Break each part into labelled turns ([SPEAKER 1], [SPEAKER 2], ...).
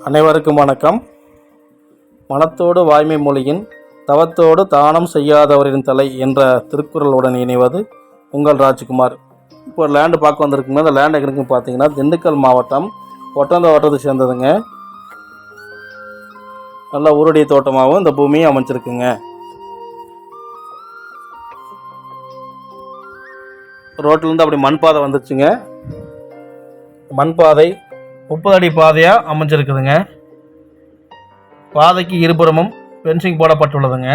[SPEAKER 1] அனைவருக்கும் வணக்கம். மனத்தோடு வாய்மை மொழியின் தவத்தோடு தானம் செய்யாதவரின் தலை என்ற திருக்குறளுடன் இணைவது உங்கள் ராஜ்குமார். இப்போ ஒரு லேண்டு பார்க்க வந்திருக்குங்க. அந்த லேண்ட் எங்கே இருக்குன்னு பார்த்தீங்கன்னா திண்டுக்கல் மாவட்டம் ஒட்டந்தவட்டத்தை சேர்ந்ததுங்க. நல்ல ஊருடைய தோட்டமாகவும் இந்த பூமியை அமைச்சிருக்குங்க. ரோட்டிலேருந்து அப்படி மண் பாதை வந்துருச்சுங்க. மண் பாதை 30 அடி பாதையாக அமைஞ்சிருக்குதுங்க. பாதைக்கு இருபுறமும் ஃபென்சிங் போடப்பட்டுள்ளதுங்க.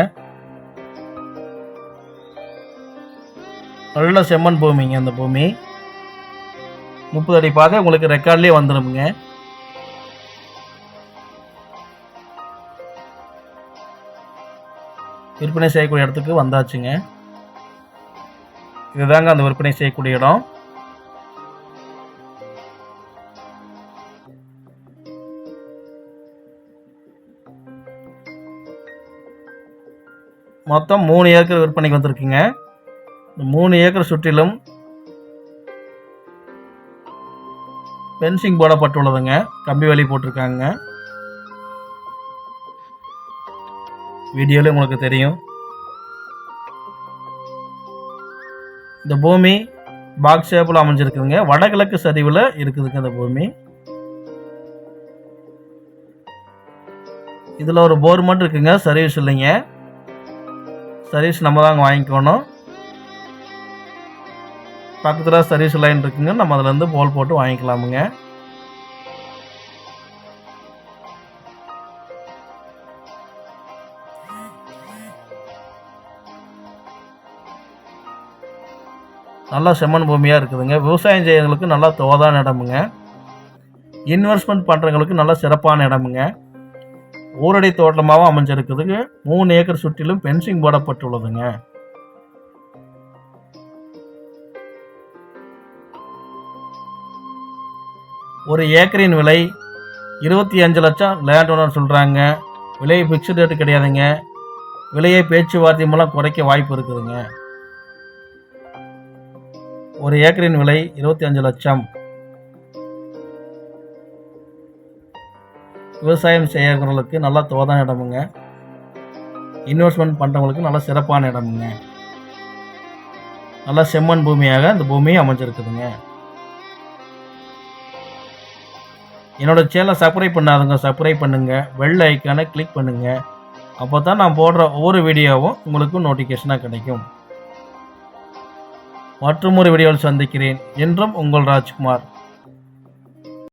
[SPEAKER 1] நல்ல செம்மண் பூமிங்க. அந்த பூமி 30 அடி பாதை உங்களுக்கு ரெக்கார்ட்லேயே வந்துடுங்க. விற்பனை செய்யக்கூடிய இடத்துக்கு வந்தாச்சுங்க. இதுதாங்க அந்த விற்பனை செய்யக்கூடிய இடம். மொத்தம் 3 ஏக்கர் விற்பனைக்கு வந்திருக்குங்க. 3 ஏக்கர் சுற்றிலும் ஃபென்சிங் போடப்பட்டுள்ளதுங்க. கம்பி வேலி போட்டிருக்காங்க. வீடியோவில் உங்களுக்கு தெரியும். இந்த பூமி பாக்ஸ் ஷேப்பில் அமைஞ்சிருக்குதுங்க. வடகிழக்கு சரிவில் இருக்குதுங்க இந்த பூமி. இதில் ஒரு போர் மட்டும் இருக்குங்க. சர்வீஸ் இல்லைங்க. சர்வீஸ் நம்ம தாங்க வாங்கிக்கணும். பக்கத்தில் சர்வீஸ் லைன் இருக்குங்க. நம்ம அதிலேருந்து போல் போட்டு வாங்கிக்கலாமுங்க. நல்லா செம்மண் பூமியாக இருக்குதுங்க. விவசாயம் செய்யறவங்களுக்கு நல்லா தோதான இடமுங்க. இன்வெஸ்ட்மெண்ட் பண்ணுறவங்களுக்கு நல்லா சிறப்பான இடமுங்க. ஊரடி தோட்டமாகவும் அமைஞ்சிருக்குதுங்க. 3 ஏக்கர் சுற்றிலும் ஃபென்சிங் போடப்பட்டுள்ளதுங்க. ஒரு ஏக்கரின் விலை 25 லட்சம் லேண்ட் ஓனர் சொல்கிறாங்க. விலை ஃபிக்ஸ்டு ரேட்டு கிடையாதுங்க. விலையை பேச்சுவார்த்தை மூலம் குறைக்க வாய்ப்பு இருக்குதுங்க. ஒரு ஏக்கரின் விலை 25 லட்சம். விவசாயம் செய்யறவங்களுக்கு நல்லா தோதான இடமுங்க. இன்வெஸ்ட்மெண்ட் பண்ணுறவங்களுக்கு நல்லா சிறப்பான இடமுங்க. நல்லா செம்மண் பூமியாக இந்த பூமி அமைஞ்சிருக்குதுங்க. என்னோட சேனலை சப்ஸ்கிரைப் பண்ணாதுங்க, சப்ஸ்கிரைப் பண்ணுங்கள். பெல் ஐக்கானை கிளிக் பண்ணுங்கள். அப்போ தான் நான் போடுற ஒவ்வொரு வீடியோவும் உங்களுக்கு நோட்டிஃபிகேஷனாக கிடைக்கும். மற்றொரு வீடியோவில் சந்திக்கிறேன். என்றும் உங்கள் ராஜ்குமார்.